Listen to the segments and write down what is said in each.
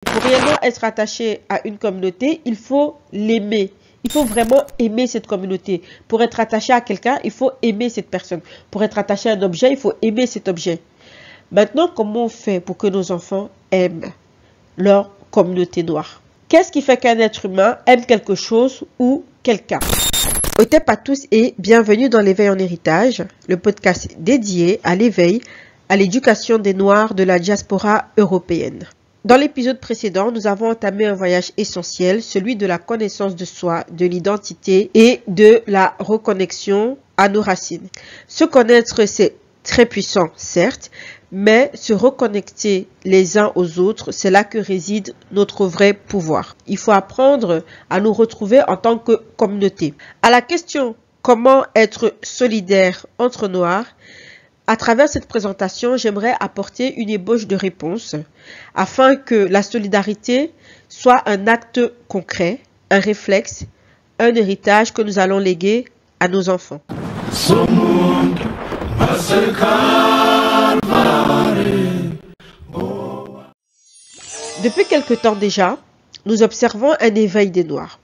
Pour réellement être attaché à une communauté, il faut l'aimer. Il faut vraiment aimer cette communauté. Pour être attaché à quelqu'un, il faut aimer cette personne. Pour être attaché à un objet, il faut aimer cet objet. Maintenant, comment on fait pour que nos enfants aiment leur communauté noire? Qu'est-ce qui fait qu'un être humain aime quelque chose ou quelqu'un? Otep à tous et bienvenue dans l'éveil en héritage, le podcast dédié à l'éveil, à l'éducation des Noirs de la diaspora européenne. Dans l'épisode précédent, nous avons entamé un voyage essentiel, celui de la connaissance de soi, de l'identité et de la reconnexion à nos racines. Se connaître, c'est très puissant, certes, mais se reconnecter les uns aux autres, c'est là que réside notre vrai pouvoir. Il faut apprendre à nous retrouver en tant que communauté. À la question « Comment être solidaire entre Noirs ?» À travers cette présentation, j'aimerais apporter une ébauche de réponse afin que la solidarité soit un acte concret, un réflexe, un héritage que nous allons léguer à nos enfants. Depuis quelque temps déjà, nous observons un éveil des Noirs.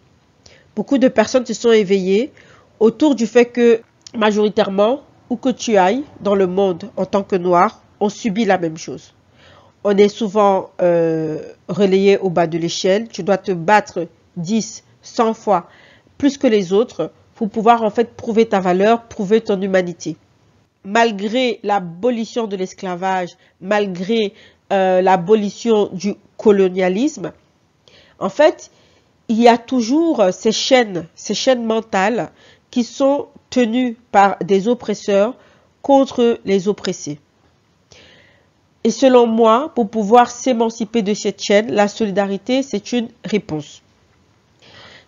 Beaucoup de personnes se sont éveillées autour du fait que majoritairement, où que tu ailles dans le monde en tant que noir, on subit la même chose. On est souvent relayé au bas de l'échelle. Tu dois te battre 10, 100 fois plus que les autres pour pouvoir en fait prouver ta valeur, prouver ton humanité. Malgré l'abolition de l'esclavage, malgré l'abolition du colonialisme, en fait, il y a toujours ces chaînes mentales qui sont tenues par des oppresseurs contre les oppressés. Et selon moi, pour pouvoir s'émanciper de cette chaîne, la solidarité, c'est une réponse.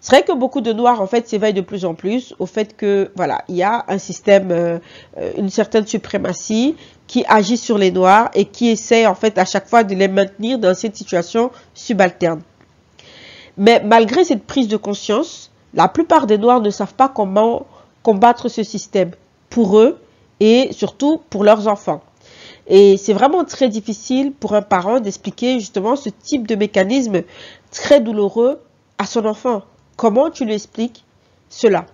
C'est vrai que beaucoup de Noirs, en fait, s'éveillent de plus en plus au fait que, voilà, il y a un système, une certaine suprématie qui agit sur les Noirs et qui essaie, en fait, à chaque fois de les maintenir dans cette situation subalterne. Mais malgré cette prise de conscience, la plupart des Noirs ne savent pas comment combattre ce système pour eux et surtout pour leurs enfants. Et c'est vraiment très difficile pour un parent d'expliquer justement ce type de mécanisme très douloureux à son enfant. Comment tu lui expliques cela?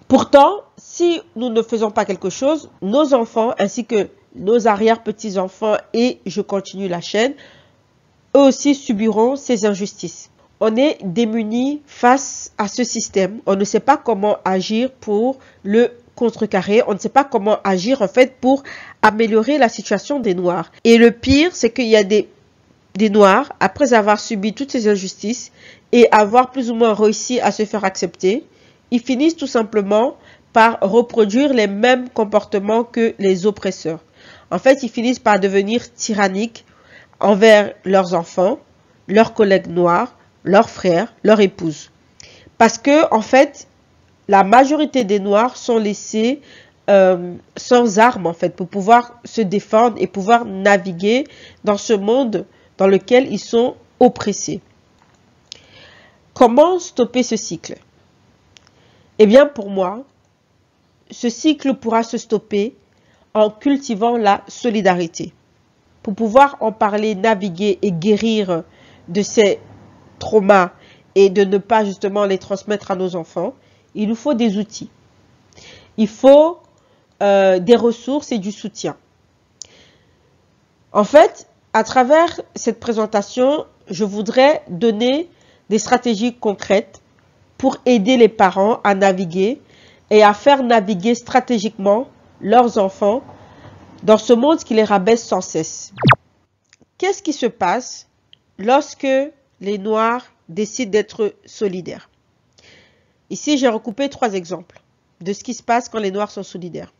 Pourtant, si nous ne faisons pas quelque chose, nos enfants ainsi que nos arrière-petits-enfants et je continue la chaîne, eux aussi subiront ces injustices. On est démunis face à ce système. On ne sait pas comment agir pour le contrecarrer. On ne sait pas comment agir en fait pour améliorer la situation des Noirs. Et le pire, c'est qu'il y a des Noirs, après avoir subi toutes ces injustices et avoir plus ou moins réussi à se faire accepter, ils finissent tout simplement par reproduire les mêmes comportements que les oppresseurs. En fait, ils finissent par devenir tyranniques envers leurs enfants, leurs collègues noirs, leurs frères, leurs épouses. Parce que, en fait, la majorité des Noirs sont laissés sans armes, en fait, pour pouvoir se défendre et pouvoir naviguer dans ce monde dans lequel ils sont oppressés. Comment stopper ce cycle? Eh bien, pour moi, ce cycle pourra se stopper en cultivant la solidarité. Pour pouvoir en parler, naviguer et guérir de ces traumas et de ne pas justement les transmettre à nos enfants, il nous faut des outils. Il faut des ressources et du soutien. En fait, à travers cette présentation, je voudrais donner des stratégies concrètes pour aider les parents à naviguer et à faire naviguer stratégiquement leurs enfants dans ce monde qui les rabaisse sans cesse. Qu'est-ce qui se passe lorsque les Noirs décident d'être solidaires? Ici, j'ai recoupé 3 exemples de ce qui se passe quand les Noirs sont solidaires.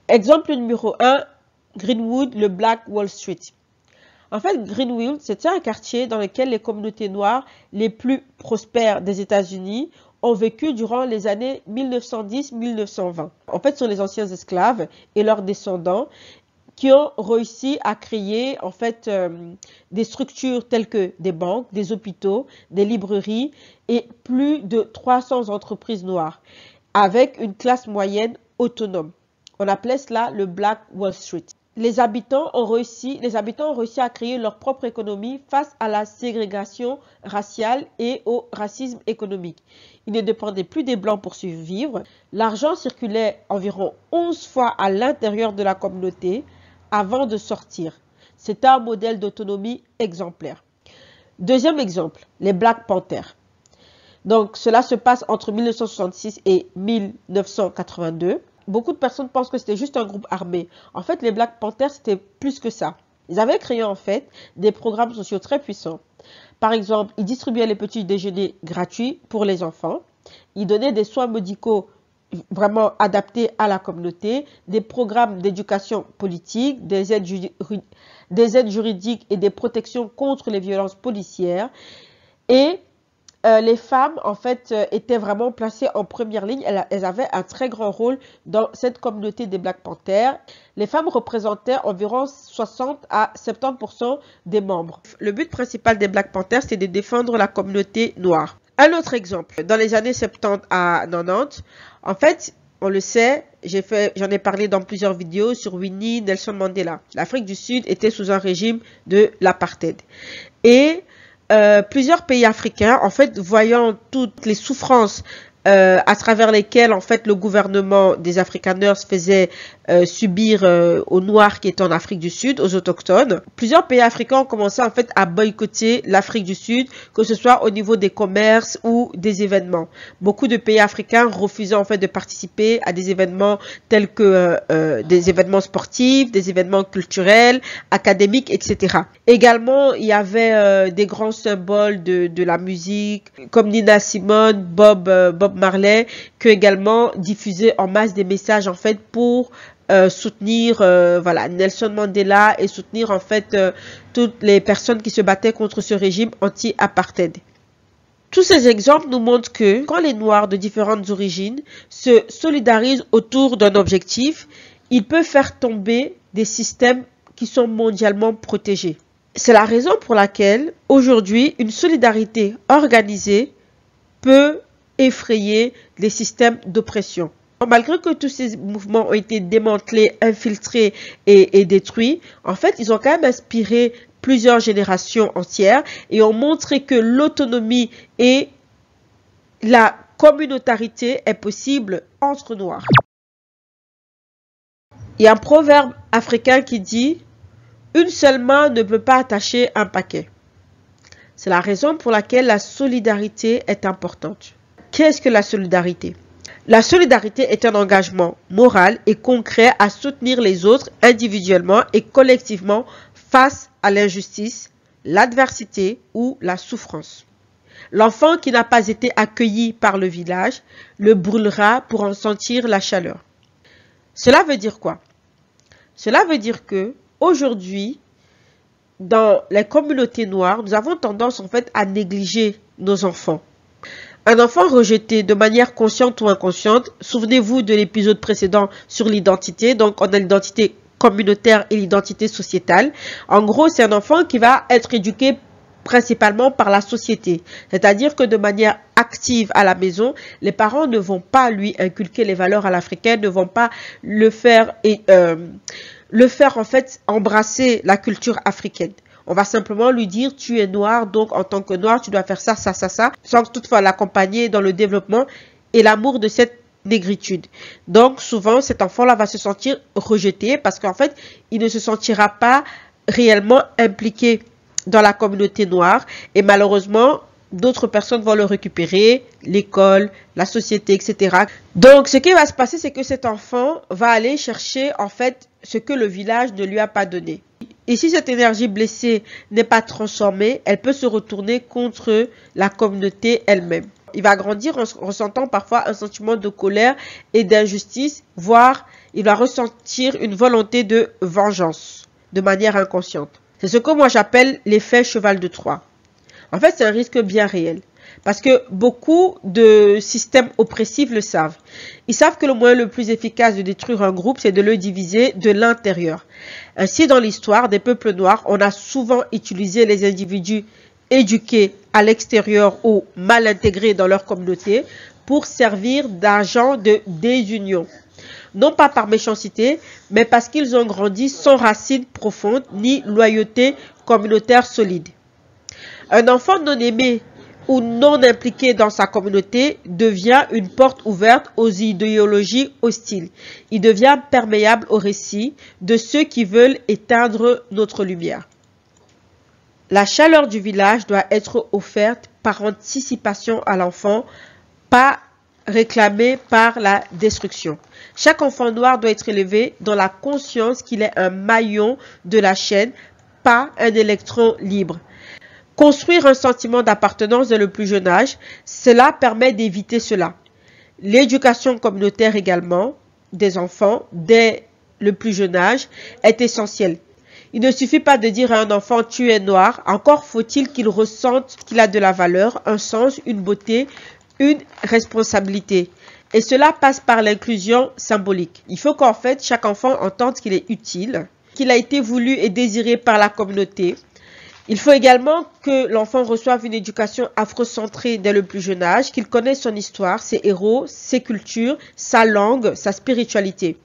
Exemple numéro 1, Greenwood, le Black Wall Street. En fait, Greenwood, c'est un quartier dans lequel les communautés noires les plus prospères des États-Unis ont vécu durant les années 1910-1920. En fait, ce sont les anciens esclaves et leurs descendants qui ont réussi à créer en fait des structures telles que des banques, des hôpitaux, des librairies et plus de 300 entreprises noires avec une classe moyenne autonome. On appelait cela le Black Wall Street. les habitants ont réussi à créer leur propre économie face à la ségrégation raciale et au racisme économique. Ils ne dépendaient plus des Blancs pour survivre. L'argent circulait environ 11 fois à l'intérieur de la communauté avant de sortir. C'est un modèle d'autonomie exemplaire. Deuxième exemple, les Black Panthers. Donc, cela se passe entre 1966 et 1982. Beaucoup de personnes pensent que c'était juste un groupe armé. En fait, les Black Panthers, c'était plus que ça. Ils avaient créé en fait des programmes sociaux très puissants. Par exemple, ils distribuaient les petits déjeuners gratuits pour les enfants. Ils donnaient des soins médicaux vraiment adaptés à la communauté, des programmes d'éducation politique, des aides juridiques et des protections contre les violences policières. Et les femmes, en fait, étaient vraiment placées en première ligne. Elles avaient un très grand rôle dans cette communauté des Black Panthers. Les femmes représentaient environ 60 à 70% des membres. Le but principal des Black Panthers, c'est de défendre la communauté noire. Un autre exemple, dans les années 70 à 90, en fait, on le sait, j'en ai parlé dans plusieurs vidéos sur Winnie, Nelson Mandela. L'Afrique du Sud était sous un régime de l'apartheid. Et plusieurs pays africains, en fait, voyant toutes les souffrances à travers lesquelles, en fait, le gouvernement des Afrikaners faisait subir aux Noirs qui étaient en Afrique du Sud, aux autochtones. Plusieurs pays africains ont commencé, en fait, à boycotter l'Afrique du Sud, que ce soit au niveau des commerces ou des événements. Beaucoup de pays africains refusaient, en fait, de participer à des événements tels que des événements sportifs, des événements culturels, académiques, etc. Également, il y avait des grands symboles de la musique, comme Nina Simone, Bob Marley, qui également diffusaient en masse des messages, en fait, pour soutenir voilà, Nelson Mandela et soutenir en fait toutes les personnes qui se battaient contre ce régime anti-apartheid. Tous ces exemples nous montrent que quand les Noirs de différentes origines se solidarisent autour d'un objectif, ils peuvent faire tomber des systèmes qui sont mondialement protégés. C'est la raison pour laquelle aujourd'hui une solidarité organisée peut effrayer les systèmes d'oppression. Malgré que tous ces mouvements ont été démantelés, infiltrés et détruits, en fait, ils ont quand même inspiré plusieurs générations entières et ont montré que l'autonomie et la communautarité est possible entre Noirs. Il y a un proverbe africain qui dit « Une seule main ne peut pas attacher un paquet ». C'est la raison pour laquelle la solidarité est importante. Qu'est-ce que la solidarité ? La solidarité est un engagement moral et concret à soutenir les autres individuellement et collectivement face à l'injustice, l'adversité ou la souffrance. L'enfant qui n'a pas été accueilli par le village le brûlera pour en sentir la chaleur. Cela veut dire quoi? Cela veut dire que aujourd'hui, dans les communautés noires, nous avons tendance en fait à négliger nos enfants. Un enfant rejeté de manière consciente ou inconsciente, souvenez-vous de l'épisode précédent sur l'identité, donc on a l'identité communautaire et l'identité sociétale. En gros, c'est un enfant qui va être éduqué principalement par la société. C'est-à-dire que de manière active à la maison, les parents ne vont pas lui inculquer les valeurs à l'africaine, ne vont pas le faire en fait embrasser la culture africaine. On va simplement lui dire, tu es noir, donc en tant que noir, tu dois faire ça, ça, ça, ça, sans toutefois l'accompagner dans le développement et l'amour de cette négritude. Donc, souvent, cet enfant-là va se sentir rejeté parce qu'en fait, il ne se sentira pas réellement impliqué dans la communauté noire et malheureusement, d'autres personnes vont le récupérer, l'école, la société, etc. Donc, ce qui va se passer, c'est que cet enfant va aller chercher, en fait, ce que le village ne lui a pas donné. Et si cette énergie blessée n'est pas transformée, elle peut se retourner contre la communauté elle-même. Il va grandir en ressentant parfois un sentiment de colère et d'injustice, voire il va ressentir une volonté de vengeance de manière inconsciente. C'est ce que moi j'appelle l'effet cheval de Troie. En fait, c'est un risque bien réel. Parce que beaucoup de systèmes oppressifs le savent. Ils savent que le moyen le plus efficace de détruire un groupe, c'est de le diviser de l'intérieur. Ainsi, dans l'histoire des peuples noirs, on a souvent utilisé les individus éduqués à l'extérieur ou mal intégrés dans leur communauté pour servir d'agents de désunion. non pas par méchanceté, mais parce qu'ils ont grandi sans racines profondes ni loyauté communautaire solide. Un enfant non aimé ou non impliqué dans sa communauté devient une porte ouverte aux idéologies hostiles. Il devient perméable aux récits de ceux qui veulent éteindre notre lumière. La chaleur du village doit être offerte par anticipation à l'enfant, pas réclamée par la destruction. Chaque enfant noir doit être élevé dans la conscience qu'il est un maillon de la chaîne, pas un électron libre. Construire un sentiment d'appartenance dès le plus jeune âge, cela permet d'éviter cela. L'éducation communautaire également des enfants dès le plus jeune âge est essentielle. Il ne suffit pas de dire à un enfant « tu es noir », encore faut-il qu'il ressente qu'il a de la valeur, un sens, une beauté, une responsabilité. Et cela passe par l'inclusion symbolique. Il faut qu'en fait, chaque enfant entende qu'il est utile, qu'il a été voulu et désiré par la communauté. Il faut également que l'enfant reçoive une éducation afrocentrée dès le plus jeune âge, qu'il connaisse son histoire, ses héros, ses cultures, sa langue, sa spiritualité.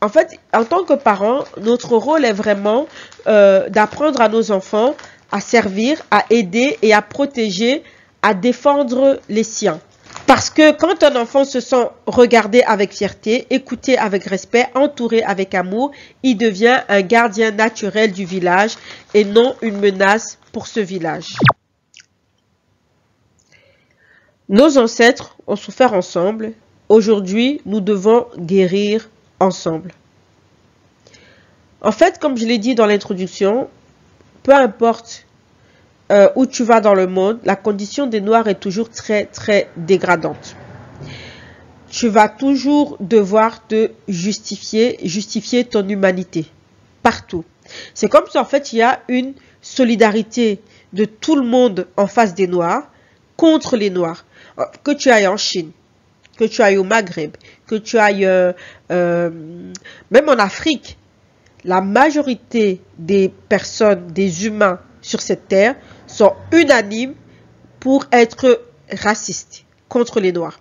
En fait, en tant que parents, notre rôle est vraiment d'apprendre à nos enfants à servir, à aider et à protéger, à défendre les siens. Parce que quand un enfant se sent regardé avec fierté, écouté avec respect, entouré avec amour, il devient un gardien naturel du village et non une menace pour ce village. Nos ancêtres ont souffert ensemble. Aujourd'hui, nous devons guérir ensemble. En fait, comme je l'ai dit dans l'introduction, peu importe où tu vas dans le monde, la condition des Noirs est toujours très dégradante. Tu vas toujours devoir te justifier ton humanité, partout. C'est comme si en fait il y a une solidarité de tout le monde en face des Noirs contre les Noirs. Que tu ailles en Chine, que tu ailles au Maghreb, que tu ailles même en Afrique, la majorité des personnes, des humains sur cette terre sont unanimes pour être racistes contre les Noirs.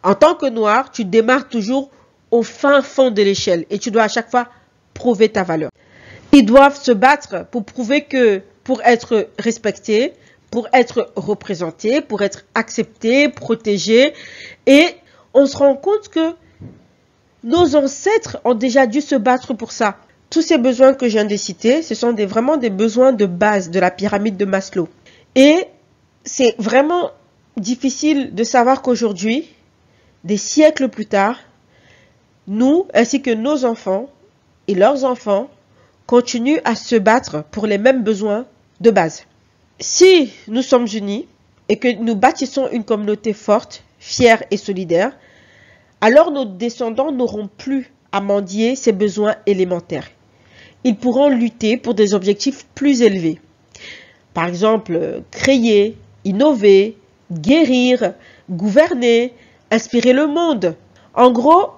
En tant que Noir, tu démarres toujours au fin fond de l'échelle et tu dois à chaque fois prouver ta valeur. Ils doivent se battre pour prouver que pour être respectés, pour être représentés, pour être acceptés, protégés. Et on se rend compte que nos ancêtres ont déjà dû se battre pour ça. Tous ces besoins que je viens de citer, ce sont vraiment des besoins de base de la pyramide de Maslow. Et c'est vraiment difficile de savoir qu'aujourd'hui, des siècles plus tard, nous, ainsi que nos enfants et leurs enfants, continuent à se battre pour les mêmes besoins de base. Si nous sommes unis et que nous bâtissons une communauté forte, fière et solidaire, alors nos descendants n'auront plus à mendier ces besoins élémentaires. Ils pourront lutter pour des objectifs plus élevés. Par exemple, créer, innover, guérir, gouverner, inspirer le monde. En gros,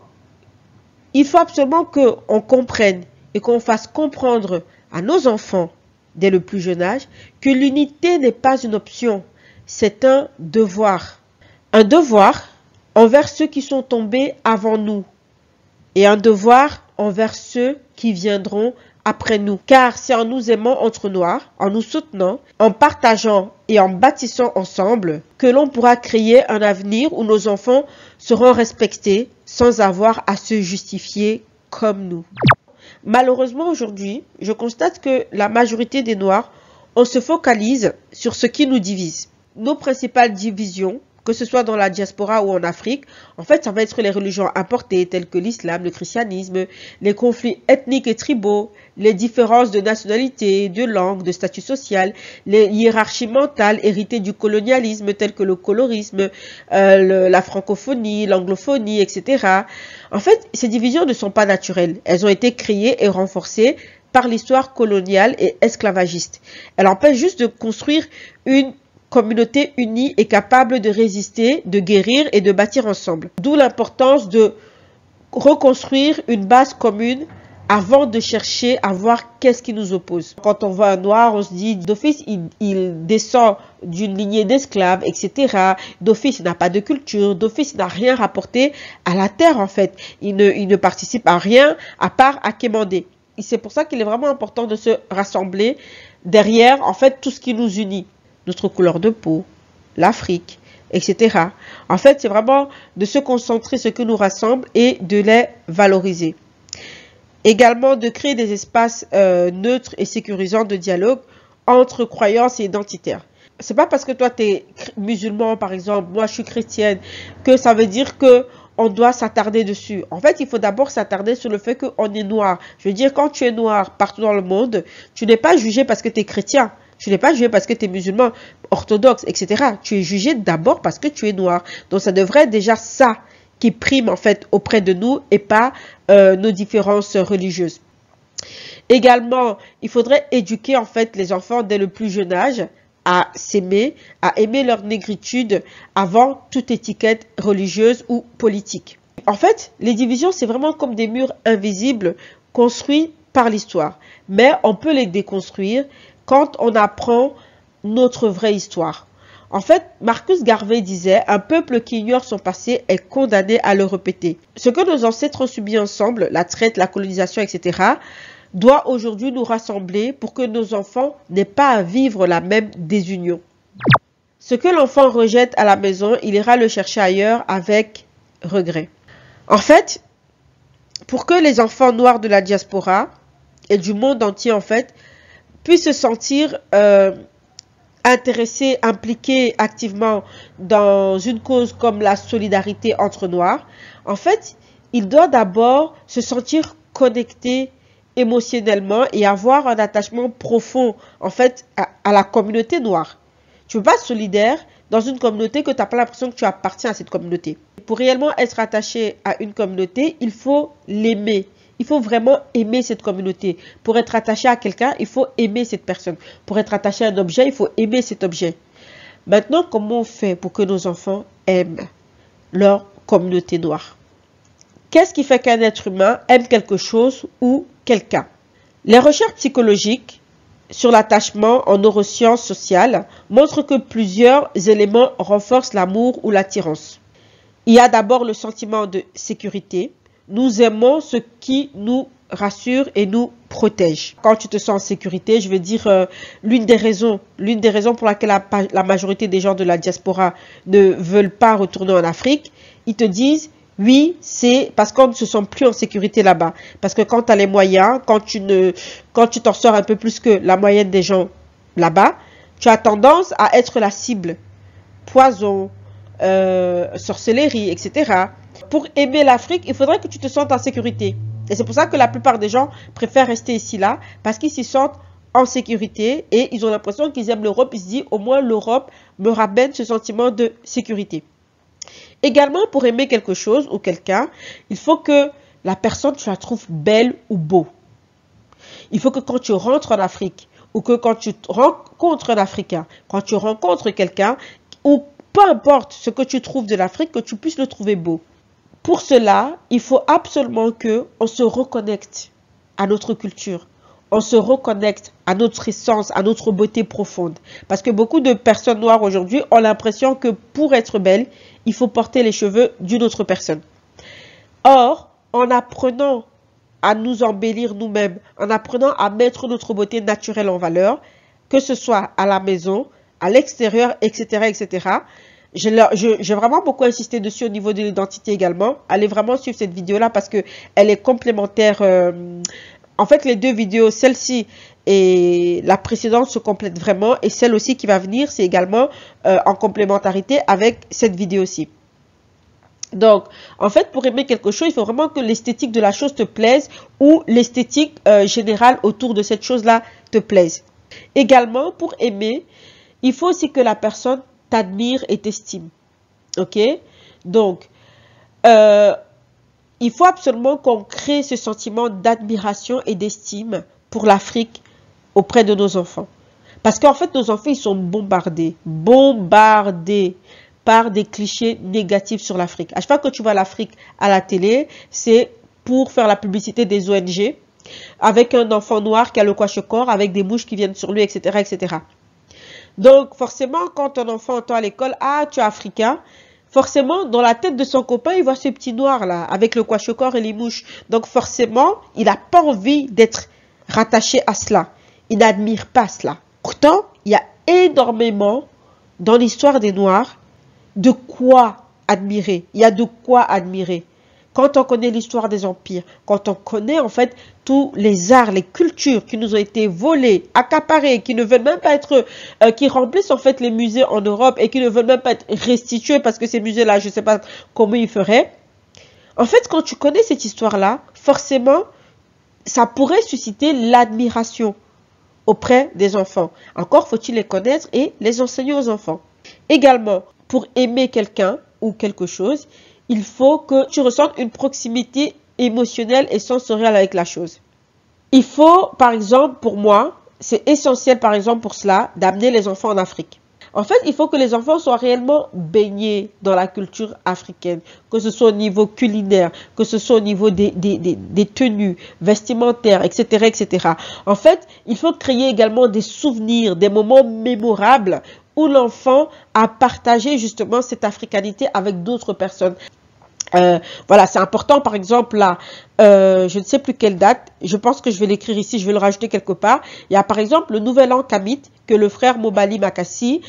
il faut absolument qu'on comprenne et qu'on fasse comprendre à nos enfants, dès le plus jeune âge, que l'unité n'est pas une option, c'est un devoir. Un devoir envers ceux qui sont tombés avant nous et un devoir envers ceux qui viendront après nous. Car c'est en nous aimant entre Noirs, en nous soutenant, en partageant et en bâtissant ensemble que l'on pourra créer un avenir où nos enfants seront respectés sans avoir à se justifier comme nous. Malheureusement aujourd'hui, je constate que la majorité des Noirs, on se focalise sur ce qui nous divise. Nos principales divisions, que ce soit dans la diaspora ou en Afrique, en fait, ça va être les religions importées telles que l'islam, le christianisme, les conflits ethniques et tribaux, les différences de nationalité, de langue, de statut social, les hiérarchies mentales héritées du colonialisme telles que le colorisme, la francophonie, l'anglophonie, etc. En fait, ces divisions ne sont pas naturelles. Elles ont été créées et renforcées par l'histoire coloniale et esclavagiste. Elles empêchent juste de construire une communauté unie et capable de résister, de guérir et de bâtir ensemble. D'où l'importance de reconstruire une base commune avant de chercher à voir qu'est-ce qui nous oppose. Quand on voit un noir, on se dit d'office, il descend d'une lignée d'esclaves, etc. D'office, il n'a pas de culture. D'office, il n'a rien rapporté à la terre, en fait. Il ne participe à rien à part à quémander. Et c'est pour ça qu'il est vraiment important de se rassembler derrière, en fait, tout ce qui nous unit. Notre couleur de peau, l'Afrique, etc. En fait, c'est vraiment de se concentrer sur ce qui nous rassemble et de les valoriser. Également, de créer des espaces neutres et sécurisants de dialogue entre croyances et identitaires. C'est pas parce que toi, tu es musulman, par exemple, moi, je suis chrétienne, que ça veut dire que on doit s'attarder dessus. En fait, il faut d'abord s'attarder sur le fait qu'on est noir. Je veux dire, quand tu es noir partout dans le monde, tu n'es pas jugé parce que tu es chrétien. Tu n'es pas jugé parce que tu es musulman, orthodoxe, etc. Tu es jugé d'abord parce que tu es noir. Donc, ça devrait être déjà ça qui prime en fait auprès de nous et pas nos différences religieuses. Également, il faudrait éduquer en fait les enfants dès le plus jeune âge à s'aimer, à aimer leur négritude avant toute étiquette religieuse ou politique. En fait, les divisions, c'est vraiment comme des murs invisibles construits par l'histoire. Mais on peut les déconstruire quand on apprend notre vraie histoire. En fait, Marcus Garvey disait « Un peuple qui ignore son passé est condamné à le répéter ». Ce que nos ancêtres ont subi ensemble, la traite, la colonisation, etc., doit aujourd'hui nous rassembler pour que nos enfants n'aient pas à vivre la même désunion. Ce que l'enfant rejette à la maison, il ira le chercher ailleurs avec regret. En fait, pour que les enfants noirs de la diaspora et du monde entier, en fait, puissent se sentir intéressés, impliqués activement dans une cause comme la solidarité entre noirs, en fait, ils doivent d'abord se sentir connectés émotionnellement et avoir un attachement profond, en fait, à la communauté noire. Tu ne peux pas être solidaire dans une communauté que tu n'as pas l'impression que tu appartiens à cette communauté. Pour réellement être attaché à une communauté, il faut l'aimer. Il faut vraiment aimer cette communauté. Pour être attaché à quelqu'un, il faut aimer cette personne. Pour être attaché à un objet, il faut aimer cet objet. Maintenant, comment on fait pour que nos enfants aiment leur communauté noire? Qu'est-ce qui fait qu'un être humain aime quelque chose ou quelqu'un? Les recherches psychologiques sur l'attachement en neurosciences sociales montrent que plusieurs éléments renforcent l'amour ou l'attirance. Il y a d'abord le sentiment de sécurité. Nous aimons ce qui nous rassure et nous protège. Quand tu te sens en sécurité, je veux dire, l'une des raisons pour laquelle la majorité des gens de la diaspora ne veulent pas retourner en Afrique, ils te disent, oui, c'est parce qu'on ne se sent plus en sécurité là-bas. Parce que quand tu as les moyens, quand tu t'en sors un peu plus que la moyenne des gens là-bas, tu as tendance à être la cible. Poison, sorcellerie, etc. Pour aimer l'Afrique, il faudrait que tu te sentes en sécurité. Et c'est pour ça que la plupart des gens préfèrent rester ici là, parce qu'ils s'y sentent en sécurité et ils ont l'impression qu'ils aiment l'Europe. Ils se disent, au moins l'Europe me ramène ce sentiment de sécurité. Également, pour aimer quelque chose ou quelqu'un, il faut que la personne, tu la trouves belle ou beau. Il faut que quand tu rentres en Afrique, ou que quand tu rencontres un Africain, quand tu rencontres quelqu'un, ou peu importe ce que tu trouves de l'Afrique, que tu puisses le trouver beau. Pour cela, il faut absolument qu'on se reconnecte à notre culture. On se reconnecte à notre essence, à notre beauté profonde. Parce que beaucoup de personnes noires aujourd'hui ont l'impression que pour être belle, il faut porter les cheveux d'une autre personne. Or, en apprenant à nous embellir nous-mêmes, en apprenant à mettre notre beauté naturelle en valeur, que ce soit à la maison, à l'extérieur, etc., etc., j'ai vraiment beaucoup insisté dessus au niveau de l'identité également. Allez vraiment suivre cette vidéo-là parce que elle est complémentaire. En fait, les deux vidéos, celle-ci et la précédente se complètent vraiment. Et celle aussi qui va venir, c'est également en complémentarité avec cette vidéo-ci. Donc, en fait, pour aimer quelque chose, il faut vraiment que l'esthétique de la chose te plaise ou l'esthétique générale autour de cette chose-là te plaise. Également, pour aimer, il faut aussi que la personne t'admire et t'estime. Ok? Donc, il faut absolument qu'on crée ce sentiment d'admiration et d'estime pour l'Afrique auprès de nos enfants. Parce qu'en fait, nos enfants, ils sont bombardés par des clichés négatifs sur l'Afrique. À chaque fois que tu vois l'Afrique à la télé, c'est pour faire la publicité des ONG, avec un enfant noir qui a le kwashiorkor, avec des mouches qui viennent sur lui, etc., etc. Donc, forcément, quand un enfant entend à l'école, ah, tu es africain, forcément, dans la tête de son copain, il voit ce petit noir-là, avec le kwashiorkor et les mouches. Donc, forcément, il n'a pas envie d'être rattaché à cela. Il n'admire pas cela. Pourtant, il y a énormément, dans l'histoire des Noirs, de quoi admirer. Il y a de quoi admirer. Quand on connaît l'histoire des empires, quand on connaît en fait tous les arts, les cultures qui nous ont été volés, accaparés, qui ne veulent même pas être, qui remplissent en fait les musées en Europe et qui ne veulent même pas être restitués parce que ces musées-là, je ne sais pas comment ils feraient. En fait, quand tu connais cette histoire-là, forcément, ça pourrait susciter l'admiration auprès des enfants. Encore faut-il les connaître et les enseigner aux enfants. Également, pour aimer quelqu'un ou quelque chose, il faut que tu ressentes une proximité émotionnelle et sensorielle avec la chose. Il faut, par exemple, pour moi, c'est essentiel, par exemple, pour cela, d'amener les enfants en Afrique. En fait, il faut que les enfants soient réellement baignés dans la culture africaine, que ce soit au niveau culinaire, que ce soit au niveau des tenues vestimentaires, etc., etc. En fait, il faut créer également des souvenirs, des moments mémorables où l'enfant a partagé justement cette africanité avec d'autres personnes. Voilà, c'est important, par exemple, là, je ne sais plus quelle date, je pense que je vais l'écrire ici, je vais le rajouter quelque part. Il y a par exemple le Nouvel An Kamite que le frère Mobali Makassi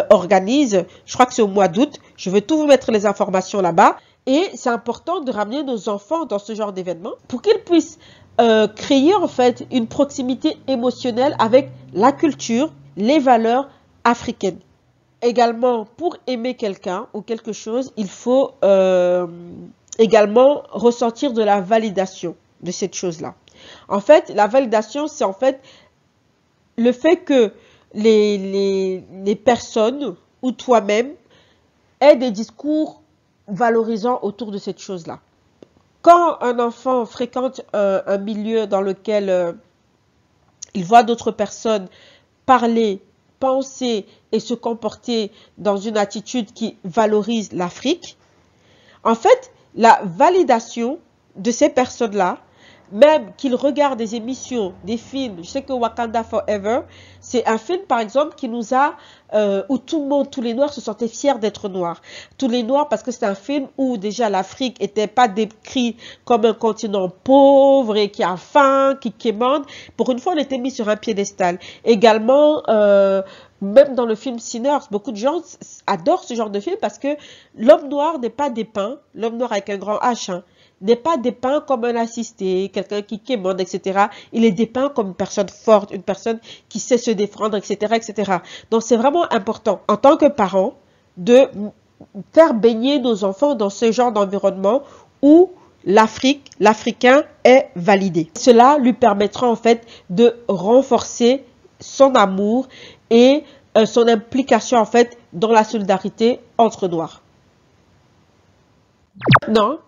organise, je crois que c'est au mois d'août, je vais tout vous mettre les informations là-bas. Et c'est important de ramener nos enfants dans ce genre d'événement pour qu'ils puissent créer en fait une proximité émotionnelle avec la culture, les valeurs africaines. Également, pour aimer quelqu'un ou quelque chose, il faut également ressentir de la validation de cette chose-là. En fait, la validation, c'est en fait le fait que les personnes ou toi-même aient des discours valorisants autour de cette chose-là. Quand un enfant fréquente un milieu dans lequel il voit d'autres personnes parler, penser et se comporter dans une attitude qui valorise l'Afrique, en fait, la validation de ces personnes-là, même qu'ils regardent des émissions, des films, je sais que Wakanda Forever, c'est un film par exemple qui nous a, où tout le monde, tous les Noirs se sentaient fiers d'être Noirs. Tous les Noirs parce que c'est un film où déjà l'Afrique n'était pas décrit comme un continent pauvre et qui a faim, qui quémande. Pour une fois, on était mis sur un piédestal. Également, même dans le film Sinners, beaucoup de gens adorent ce genre de film parce que l'homme noir n'est pas dépeint, l'homme noir avec un grand H, hein, n'est pas dépeint comme un assisté, quelqu'un qui quémande, etc. Il est dépeint comme une personne forte, une personne qui sait se défendre, etc., etc. Donc, c'est vraiment important, en tant que parent, de faire baigner nos enfants dans ce genre d'environnement où l'Afrique, l'Africain est validé. Cela lui permettra, en fait, de renforcer son amour et son implication, en fait, dans la solidarité entre Noirs. Non.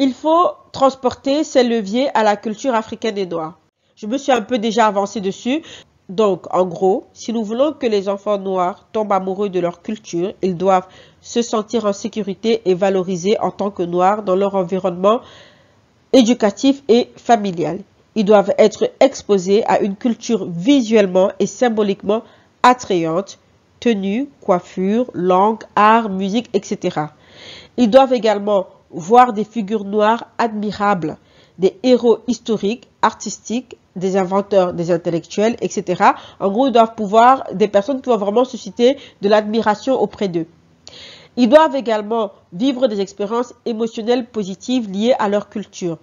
Il faut transporter ces leviers à la culture africaine des Noirs. Je me suis un peu déjà avancée dessus. Donc, en gros, si nous voulons que les enfants noirs tombent amoureux de leur culture, ils doivent se sentir en sécurité et valorisés en tant que noirs dans leur environnement éducatif et familial. Ils doivent être exposés à une culture visuellement et symboliquement attrayante, tenue, coiffure, langue, art, musique, etc. Ils doivent également voir des figures noires admirables, des héros historiques, artistiques, des inventeurs, des intellectuels, etc. En gros, ils doivent pouvoir, des personnes qui vont vraiment susciter de l'admiration auprès d'eux. Ils doivent également vivre des expériences émotionnelles positives liées à leur culture.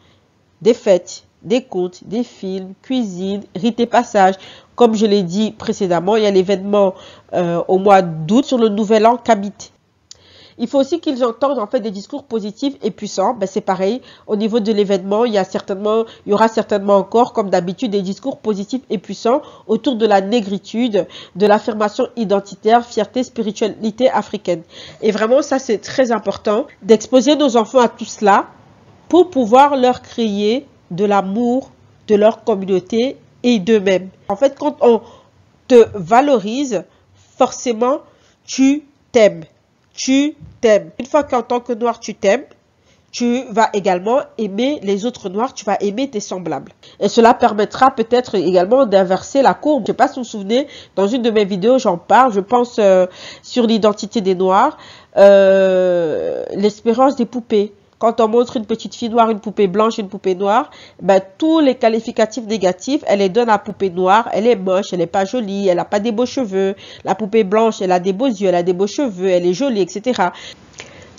Des fêtes, des contes, des films, cuisine, rites et passages. Comme je l'ai dit précédemment, il y a l'événement au mois d'août sur le Nouvel An Kamite. Il faut aussi qu'ils entendent en fait des discours positifs et puissants. Ben, c'est pareil, au niveau de l'événement, il y aura certainement encore, comme d'habitude, des discours positifs et puissants autour de la négritude, de l'affirmation identitaire, fierté, spiritualité africaine. Et vraiment, ça c'est très important d'exposer nos enfants à tout cela pour pouvoir leur créer de l'amour de leur communauté et d'eux-mêmes. En fait, quand on te valorise, forcément, tu t'aimes. Tu t'aimes. Une fois qu'en tant que noir, tu t'aimes, tu vas également aimer les autres noirs, tu vas aimer tes semblables. Et cela permettra peut-être également d'inverser la courbe. Je ne sais pas si vous vous souvenez, dans une de mes vidéos, j'en parle, je pense sur l'identité des noirs, l'espérance des poupées. Quand on montre une petite fille noire, une poupée blanche, une poupée noire, ben, tous les qualificatifs négatifs, elle les donne à la poupée noire. Elle est moche, elle n'est pas jolie, elle n'a pas des beaux cheveux. La poupée blanche, elle a des beaux yeux, elle a des beaux cheveux, elle est jolie, etc.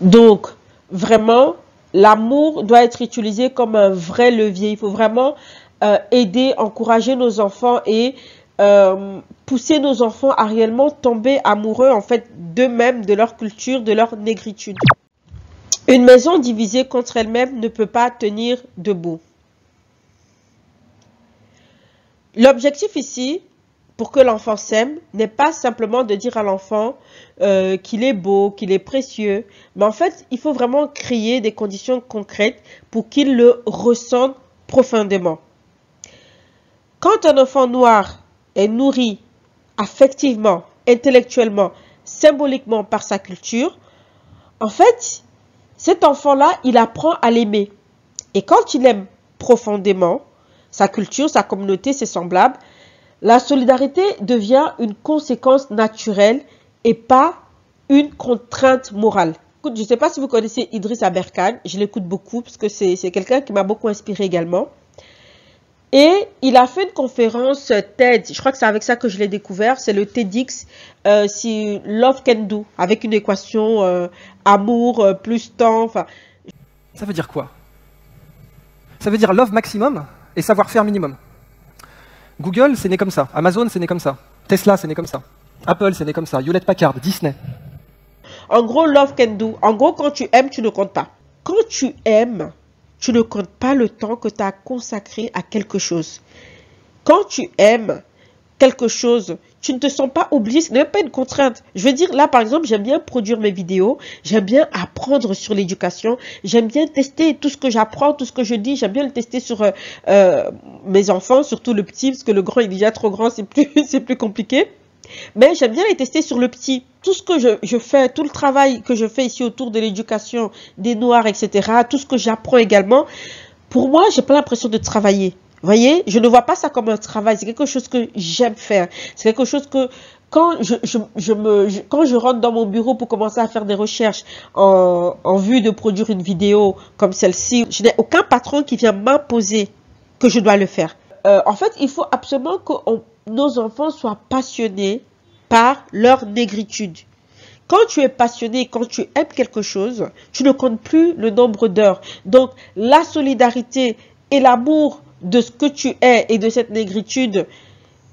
Donc, vraiment, l'amour doit être utilisé comme un vrai levier. Il faut vraiment aider, encourager nos enfants et pousser nos enfants à réellement tomber amoureux en fait d'eux-mêmes, de leur culture, de leur négritude. Une maison divisée contre elle-même ne peut pas tenir debout. L'objectif ici, pour que l'enfant s'aime, n'est pas simplement de dire à l'enfant qu'il est beau, qu'il est précieux, mais en fait, il faut vraiment créer des conditions concrètes pour qu'il le ressente profondément. Quand un enfant noir est nourri affectivement, intellectuellement, symboliquement par sa culture, en fait, cet enfant-là, il apprend à l'aimer. Et quand il aime profondément sa culture, sa communauté, ses semblables, la solidarité devient une conséquence naturelle et pas une contrainte morale. Je ne sais pas si vous connaissez Idriss Aberkane, je l'écoute beaucoup parce que c'est quelqu'un qui m'a beaucoup inspiré également. Et il a fait une conférence TED, je crois que c'est avec ça que je l'ai découvert, c'est le TEDx, c'est Love Can Do, avec une équation amour plus temps. Enfin. Ça veut dire quoi? Ça veut dire love maximum et savoir-faire minimum. Google, c'est né comme ça. Amazon, c'est né comme ça. Tesla, c'est né comme ça. Apple, c'est né comme ça. Hewlett Packard, Disney. En gros, love can do. En gros, quand tu aimes, tu ne comptes pas. Quand tu aimes, tu ne comptes pas le temps que tu as consacré à quelque chose. Quand tu aimes quelque chose, tu ne te sens pas obligé, ce n'est même pas une contrainte. Je veux dire, là, par exemple, j'aime bien produire mes vidéos, j'aime bien apprendre sur l'éducation, j'aime bien tester tout ce que j'apprends, tout ce que je dis, j'aime bien le tester sur mes enfants, surtout le petit, parce que le grand, il est déjà trop grand, c'est plus compliqué. Mais j'aime bien les tester sur le petit. Tout ce que je fais, tout le travail que je fais ici autour de l'éducation des Noirs, etc., tout ce que j'apprends également, pour moi, j'ai pas l'impression de travailler. Vous voyez, je ne vois pas ça comme un travail. C'est quelque chose que j'aime faire. C'est quelque chose que quand je rentre dans mon bureau pour commencer à faire des recherches en vue de produire une vidéo comme celle-ci, je n'ai aucun patron qui vient m'imposer que je dois le faire. En fait, il faut absolument que nos enfants soient passionnés par leur négritude. Quand tu es passionné, quand tu aimes quelque chose, tu ne comptes plus le nombre d'heures. Donc, la solidarité et l'amour de ce que tu es et de cette négritude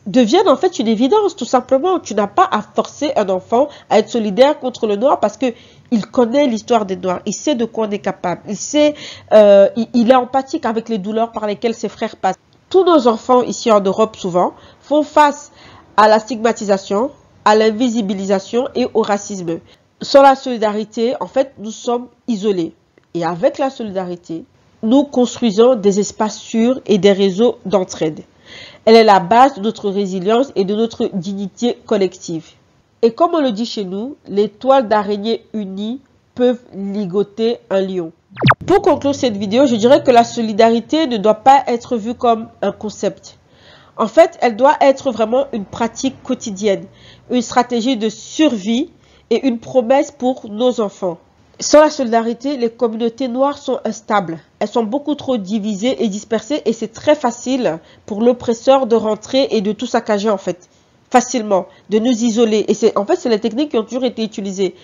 deviennent en fait une évidence, tout simplement. Tu n'as pas à forcer un enfant à être solidaire contre le noir parce que il connaît l'histoire des noirs, il sait de quoi on est capable, il sait, il est empathique avec les douleurs par lesquelles ses frères passent. Tous nos enfants ici en Europe souvent font face à la stigmatisation, à l'invisibilisation et au racisme. Sans la solidarité, en fait, nous sommes isolés. Et avec la solidarité, nous construisons des espaces sûrs et des réseaux d'entraide. Elle est la base de notre résilience et de notre dignité collective. Et comme on le dit chez nous, les toiles d'araignée unies peuvent ligoter un lion. Pour conclure cette vidéo, je dirais que la solidarité ne doit pas être vue comme un concept. En fait, elle doit être vraiment une pratique quotidienne, une stratégie de survie et une promesse pour nos enfants. Sans la solidarité, les communautés noires sont instables. Elles sont beaucoup trop divisées et dispersées et c'est très facile pour l'oppresseur de rentrer et de tout saccager en fait. Facilement, de nous isoler. Et en fait, c'est les techniques qui ont toujours été utilisées.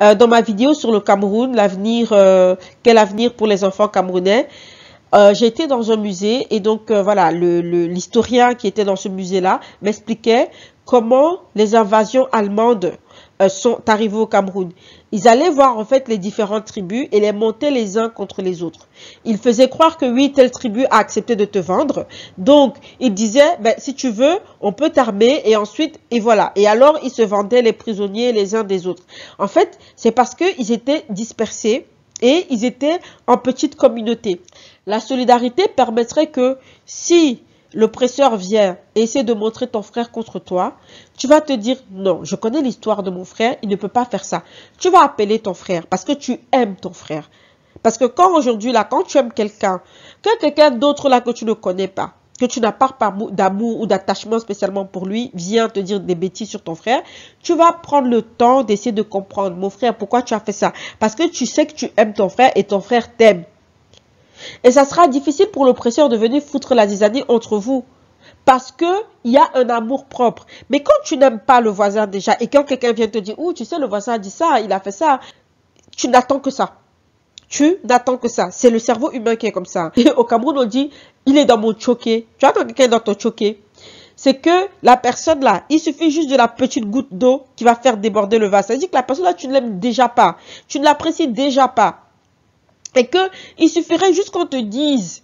Dans ma vidéo sur le Cameroun, quel avenir pour les enfants camerounais, j'ai été dans un musée et donc voilà, l'historien qui était dans ce musée-là m'expliquait comment les invasions allemandes sont arrivés au Cameroun. Ils allaient voir en fait les différentes tribus et les monter les uns contre les autres. Ils faisaient croire que oui, telle tribu a accepté de te vendre. Donc, ils disaient, ben, si tu veux, on peut t'armer et ensuite, et voilà. Et alors, ils se vendaient les prisonniers les uns des autres. En fait, c'est parce qu'ils étaient dispersés et ils étaient en petite communauté. La solidarité permettrait que si l'oppresseur vient et essaie de montrer ton frère contre toi, tu vas te dire non, je connais l'histoire de mon frère, il ne peut pas faire ça. Tu vas appeler ton frère parce que tu aimes ton frère. Parce que quand aujourd'hui, là, quand tu aimes quelqu'un, que quelqu'un d'autre là que tu ne connais pas, que tu n'as pas d'amour ou d'attachement spécialement pour lui, vient te dire des bêtises sur ton frère, tu vas prendre le temps d'essayer de comprendre. Mon frère, pourquoi tu as fait ça? Parce que tu sais que tu aimes ton frère et ton frère t'aime. Et ça sera difficile pour l'oppresseur de venir foutre la zizanie entre vous. Parce qu'il y a un amour propre. Mais quand tu n'aimes pas le voisin déjà, et quand quelqu'un vient te dire, oh, tu sais, le voisin a dit ça, il a fait ça, tu n'attends que ça. Tu n'attends que ça. C'est le cerveau humain qui est comme ça. Et au Cameroun, on dit, il est dans mon choqué. Tu vois, quand quelqu'un est dans ton choqué, c'est que la personne là, il suffit juste de la petite goutte d'eau qui va faire déborder le vase. Ça veut dire que la personne là, tu ne l'aimes déjà pas. Tu ne l'apprécies déjà pas. Et que il suffirait juste qu'on te dise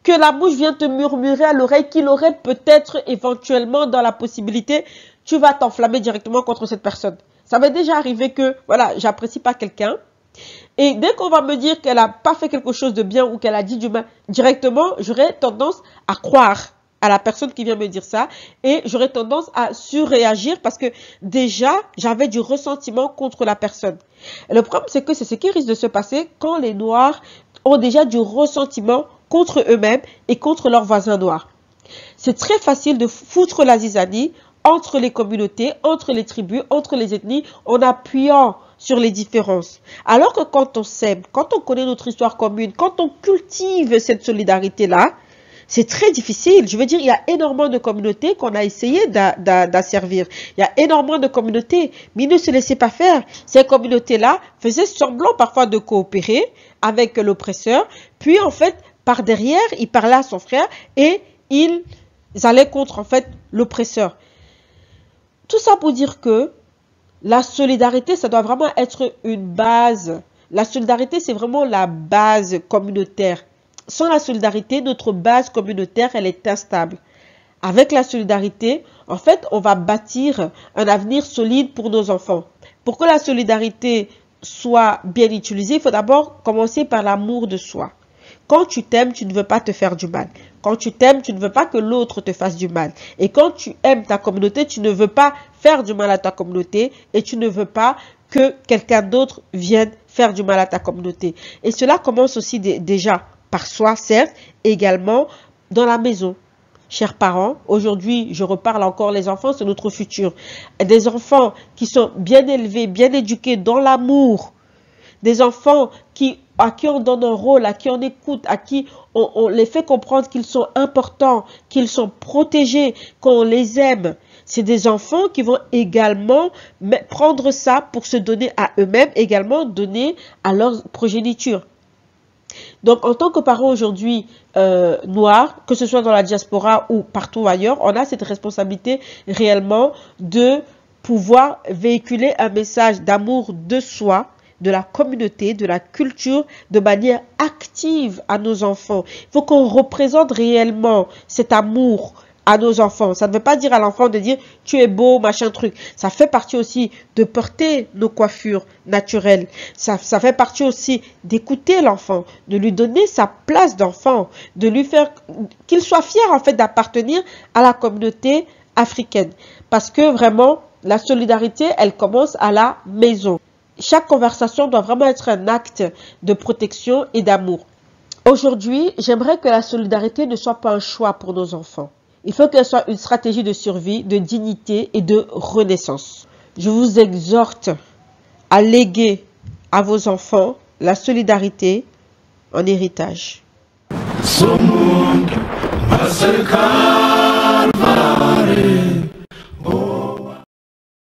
que la mouche vient te murmurer à l'oreille qu'il aurait peut-être éventuellement dans la possibilité, tu vas t'enflammer directement contre cette personne. Ça m'est déjà arrivé que, voilà, j'apprécie pas quelqu'un. Et dès qu'on va me dire qu'elle n'a pas fait quelque chose de bien ou qu'elle a dit du mal, directement, j'aurais tendance à croire à la personne qui vient me dire ça et j'aurais tendance à surréagir parce que déjà, j'avais du ressentiment contre la personne. Et le problème, c'est que c'est ce qui risque de se passer quand les Noirs ont déjà du ressentiment contre eux-mêmes et contre leurs voisins noirs. C'est très facile de foutre la zizanie entre les communautés, entre les tribus, entre les ethnies, en appuyant sur les différences. Alors que quand on s'aime, quand on connaît notre histoire commune, quand on cultive cette solidarité-là, c'est très difficile. Je veux dire, il y a énormément de communautés qu'on a essayé d'asservir. Il y a énormément de communautés, mais ils ne se laissaient pas faire. Ces communautés-là faisaient semblant parfois de coopérer avec l'oppresseur, puis en fait, par derrière, il parlait à son frère et ils allaient contre en fait l'oppresseur. Tout ça pour dire que la solidarité, ça doit vraiment être une base. La solidarité, c'est vraiment la base communautaire. Sans la solidarité, notre base communautaire, elle est instable. Avec la solidarité, en fait, on va bâtir un avenir solide pour nos enfants. Pour que la solidarité soit bien utilisée, il faut d'abord commencer par l'amour de soi. Quand tu t'aimes, tu ne veux pas te faire du mal. Quand tu t'aimes, tu ne veux pas que l'autre te fasse du mal. Et quand tu aimes ta communauté, tu ne veux pas faire du mal à ta communauté et tu ne veux pas que quelqu'un d'autre vienne faire du mal à ta communauté. Et cela commence aussi déjà par soi, certes, également dans la maison. Chers parents, aujourd'hui, je reparle encore, les enfants, c'est notre futur. Des enfants qui sont bien élevés, bien éduqués dans l'amour. Des enfants à qui on donne un rôle, à qui on écoute, à qui on les fait comprendre qu'ils sont importants, qu'ils sont protégés, qu'on les aime. C'est des enfants qui vont également prendre ça pour se donner à eux-mêmes, également donner à leur progéniture. Donc, en tant que parents aujourd'hui noirs, que ce soit dans la diaspora ou partout ailleurs, on a cette responsabilité réellement de pouvoir véhiculer un message d'amour de soi, de la communauté, de la culture, de manière active à nos enfants. Il faut qu'on représente réellement cet amour à nos enfants. Ça ne veut pas dire à l'enfant de dire « tu es beau, machin truc ». Ça fait partie aussi de porter nos coiffures naturelles. Ça fait partie aussi d'écouter l'enfant, de lui donner sa place d'enfant, de lui faire qu'il soit fier en fait d'appartenir à la communauté africaine. Parce que vraiment, la solidarité, elle commence à la maison. Chaque conversation doit vraiment être un acte de protection et d'amour. Aujourd'hui, j'aimerais que la solidarité ne soit pas un choix pour nos enfants. Il faut qu'elle soit une stratégie de survie, de dignité et de renaissance. Je vous exhorte à léguer à vos enfants la solidarité en héritage. Ce monde,